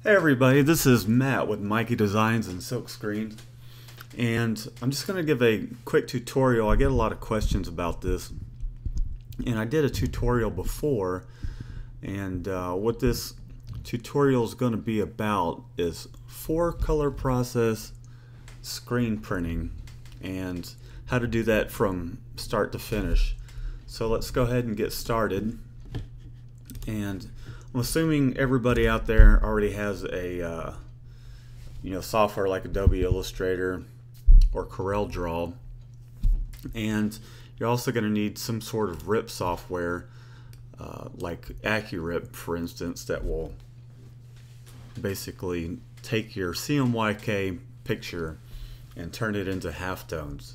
Hey everybody, this is Matt with Mikey Designs and Silkscreen, and I'm just going to give a quick tutorial. I get a lot of questions about this, and I did a tutorial before, and what this tutorial is going to be about is 4-color process screen printing and how to do that from start to finish. So let's go ahead and get started. And I'm assuming everybody out there already has a software like Adobe Illustrator or CorelDRAW, and you're also going to need some sort of RIP software like AccuRip, for instance, that will basically take your CMYK picture and turn it into halftones.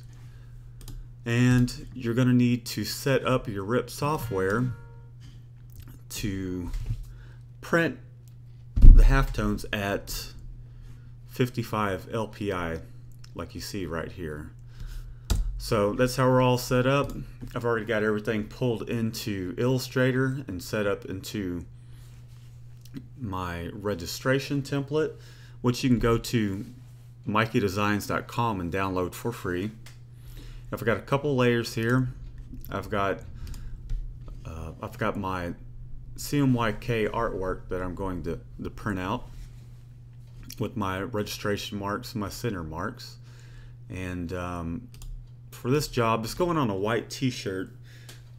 And you're going to need to set up your RIP software to print the halftones at 55 LPI like you see right here. So that's how we're all set up. I've already got everything pulled into Illustrator and set up into my registration template, which you can go to mikeydesigns.com and download for free. I've got a couple layers here. I've got my CMYK artwork that I'm going to print out with my registration marks and my center marks. And for this job, it's going on a white t-shirt,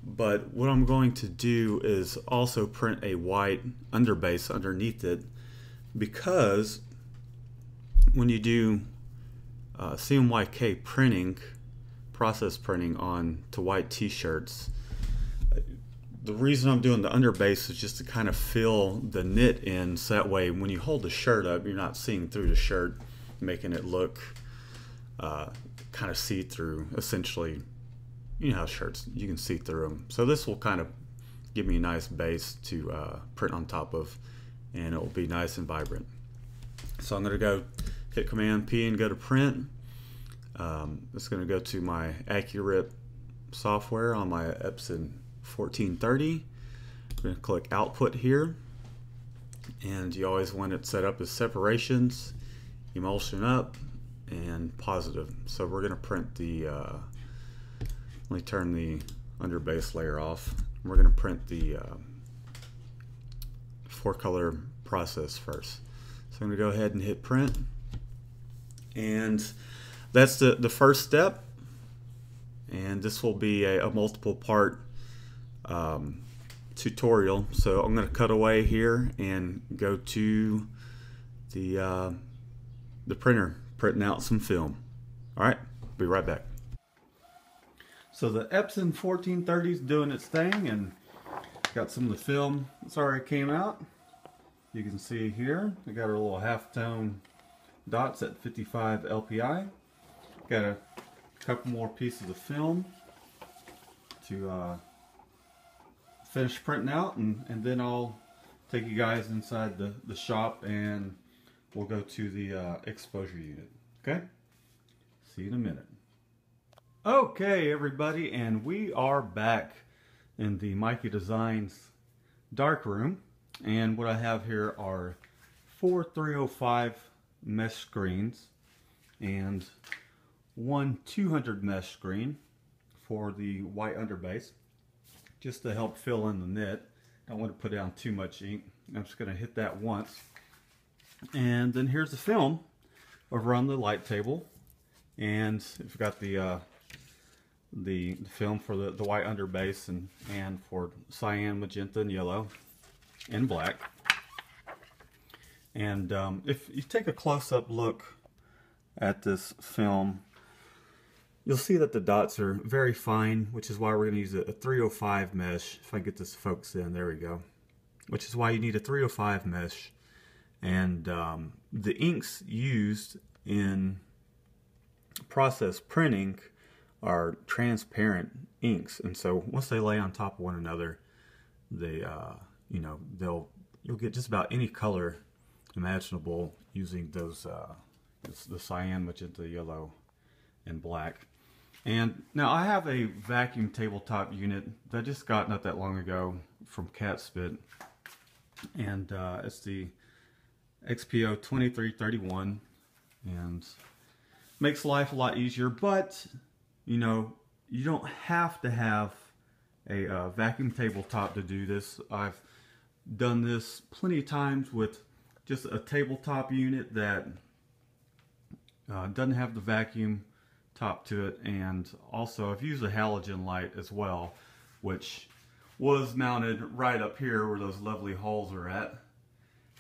but what I'm going to do is also print a white underbase underneath it, because when you do CMYK printing, process printing on to white t-shirts, the reason I'm doing the underbase is just to kind of fill the knit in, so that way when you hold the shirt up, you're not seeing through the shirt, making it look kind of see-through. Essentially, you know how shirts, you can see through them. So this will kind of give me a nice base to print on top of, and it will be nice and vibrant. So I'm going to go hit Command P and go to print. It's going to go to my AccuRip software on my Epson 1430. I'm going to click output here, and you always want it set up as separations, emulsion up, and positive. So we're going to print the let me turn the underbase layer off. We're going to print the 4-color process first. So I'm going to go ahead and hit print, and that's the first step. And this will be a multiple part tutorial. So I'm going to cut away here and go to the printer, printing out some film. Alright, be right back. So the Epson 1430 is doing its thing, and got some of the film that's already came out. You can see here, I got our little halftone dots at 55 LPI. Got a couple more pieces of film to finish printing out, and then I'll take you guys inside the shop and we'll go to the exposure unit. Okay? See you in a minute. Okay everybody, and we are back in the Mikey Designs darkroom, and what I have here are 4 305 mesh screens and one 200 mesh screen for the white underbase, just to help fill in the knit. I don't want to put down too much ink. I'm just going to hit that once. And then here's the film over on the light table, and we've got the film for the white underbase and for cyan, magenta, and yellow, and black. And if you take a close-up look at this film, you'll see that the dots are very fine, which is why we're going to use a 305 mesh. If I get this focused in, there we go. Which is why you need a 305 mesh. And the inks used in process printing are transparent inks, and so once they lay on top of one another, they you'll get just about any color imaginable using those the cyan, magenta, yellow, and black. And now I have a vacuum tabletop unit that I just got not that long ago from Cat Spit, and it's the XPO 2331, and makes life a lot easier. But you know, you don't have to have a vacuum tabletop to do this. I've done this plenty of times with just a tabletop unit that doesn't have the vacuum top to it, and also I've used a halogen light as well, which was mounted right up here where those lovely holes are at.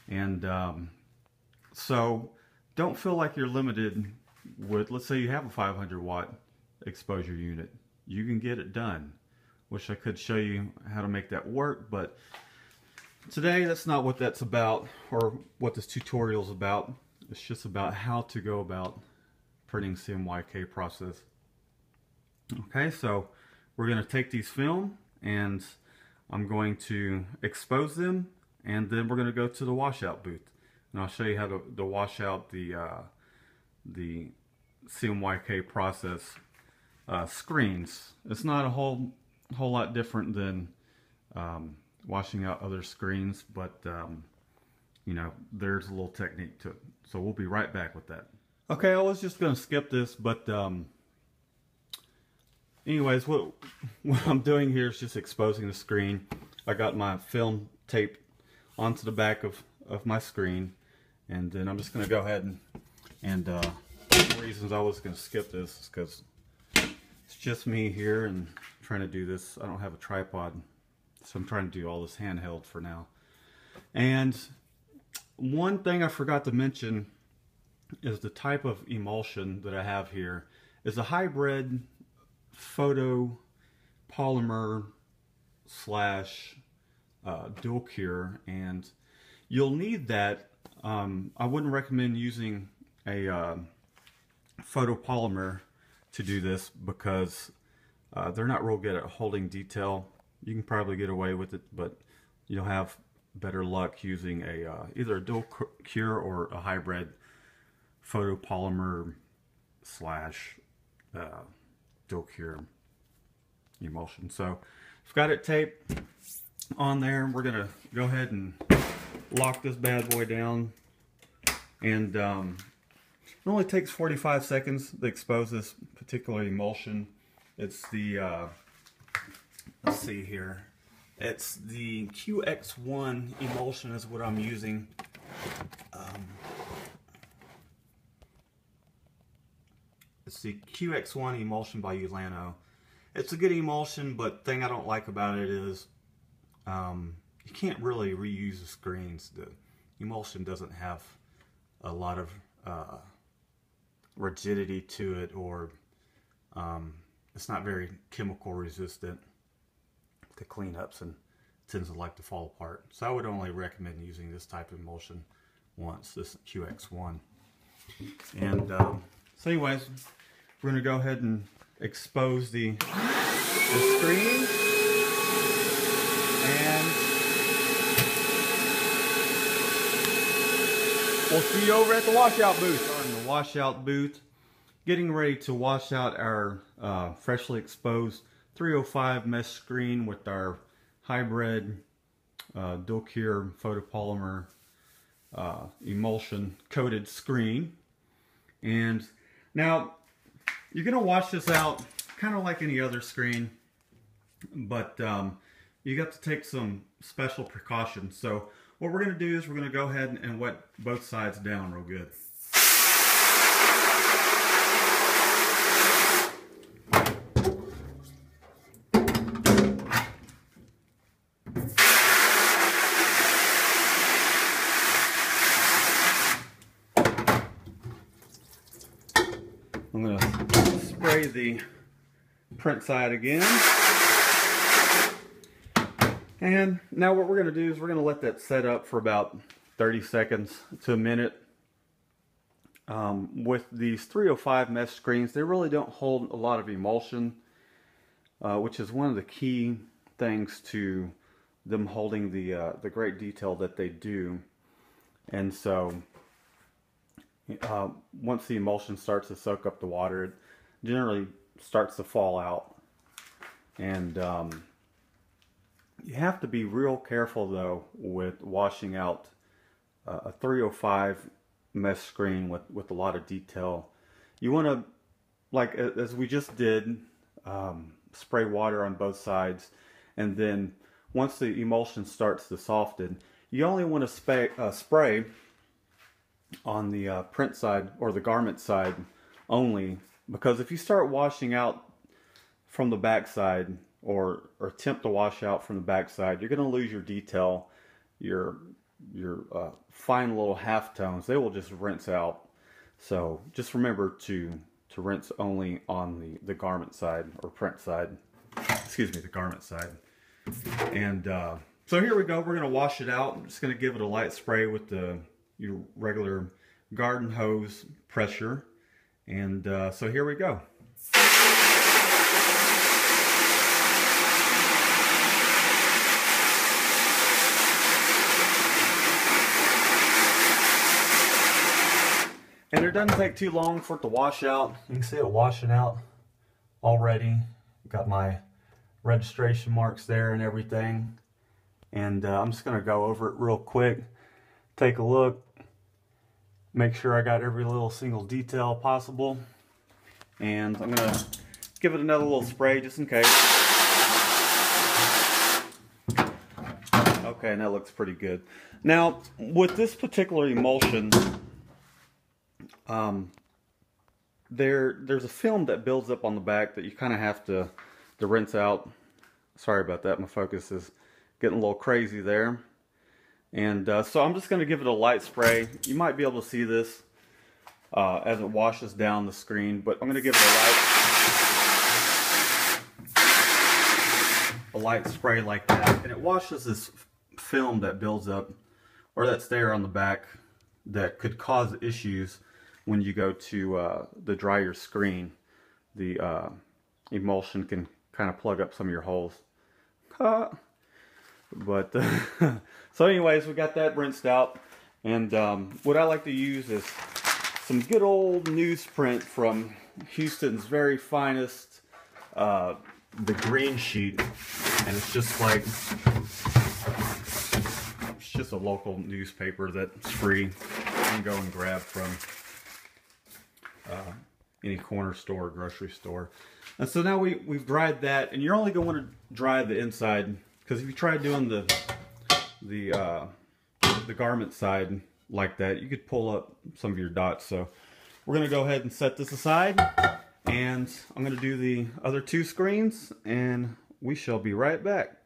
And so don't feel like you're limited with, let's say you have a 500 watt exposure unit. You can get it done. Wish I could show you how to make that work, but today that's not what that's about, or what this tutorial is about. It's just about how to go about printing CMYK process. Okay, so we're going to take these film and I'm going to expose them, and then we're going to go to the washout booth, and I'll show you how to wash out the CMYK process screens. It's not a whole lot different than washing out other screens, but you know, there's a little technique to it. So we'll be right back with that. Okay, I was just going to skip this, but anyways, what I'm doing here is just exposing the screen. I got my film taped onto the back of my screen, and then I'm just going to go ahead and one of the reasons I was going to skip this is because it's just me here and trying to do this. I don't have a tripod, so I'm trying to do all this handheld for now. And one thing I forgot to mention is the type of emulsion that I have here is a hybrid photopolymer slash dual cure, and you'll need that. I wouldn't recommend using a photopolymer to do this because they're not real good at holding detail. You can probably get away with it, but you'll have better luck using a either a dual cure or a hybrid photopolymer slash dual cure emulsion. So I've got it taped on there. We're gonna go ahead and lock this bad boy down, and it only takes 45 seconds to expose this particular emulsion. It's the let's see here, it's the QX1 emulsion is what I'm using. It's the QX1 emulsion by Ulano. It's a good emulsion, but the thing I don't like about it is you can't really reuse the screens. The emulsion doesn't have a lot of rigidity to it, or it's not very chemical resistant to cleanups and tends to like to fall apart. So I would only recommend using this type of emulsion once, this QX1. And so anyways, we're going to go ahead and expose the screen, and we'll see you over at the washout booth. We're in the washout booth, getting ready to wash out our freshly exposed 305 mesh screen with our hybrid dual cure photopolymer emulsion coated screen. And now you're going to wash this out kind of like any other screen, but you got to take some special precautions. So what we're going to do is we're going to go ahead and wet both sides down real good. I'm going to spray the print side again. And now what we're going to do is we're going to let that set up for about 30 seconds to a minute. With these 305 mesh screens, they really don't hold a lot of emulsion, which is one of the key things to them holding the great detail that they do. And so once the emulsion starts to soak up the water, it generally starts to fall out. And you have to be real careful though with washing out a 305 mesh screen with a lot of detail. You want to, like as we just did, spray water on both sides, and then once the emulsion starts to soften, you only want to spray on the print side or the garment side only, because if you start washing out from the back side or attempt to wash out from the back side, you're going to lose your detail, your fine little halftones. They will just rinse out. So just remember to rinse only on the garment side or print side. Excuse me, the garment side. And so here we go. We're going to wash it out. I'm just going to give it a light spray with your regular garden hose pressure. And so here we go. And it doesn't take too long for it to wash out. You can see it washing out already. Got my registration marks there and everything. And I'm just going to go over it real quick. Take a look. Make sure I got every little single detail possible. And I'm going to give it another little spray just in case. Okay, and that looks pretty good. Now, with this particular emulsion, there's a film that builds up on the back that you kind of have to rinse out. Sorry about that, my focus is getting a little crazy there. And so I'm just going to give it a light spray. You might be able to see this as it washes down the screen, but I'm going to give it a light spray like that, and it washes this film that builds up or that's there on the back that could cause issues when you go to dry your screen. The emulsion can kind of plug up some of your holes. But so anyways, we got that rinsed out, and what I like to use is some good old newsprint from Houston's very finest, the green sheet, and it's just like, it's just a local newspaper that's free. You can go and grab from any corner store or grocery store. And so now we've dried that, and you're only going to want to dry the inside, because if you try doing the garment side like that, you could pull up some of your dots. So we're going to go ahead and set this aside, and I'm going to do the other two screens, and we shall be right back.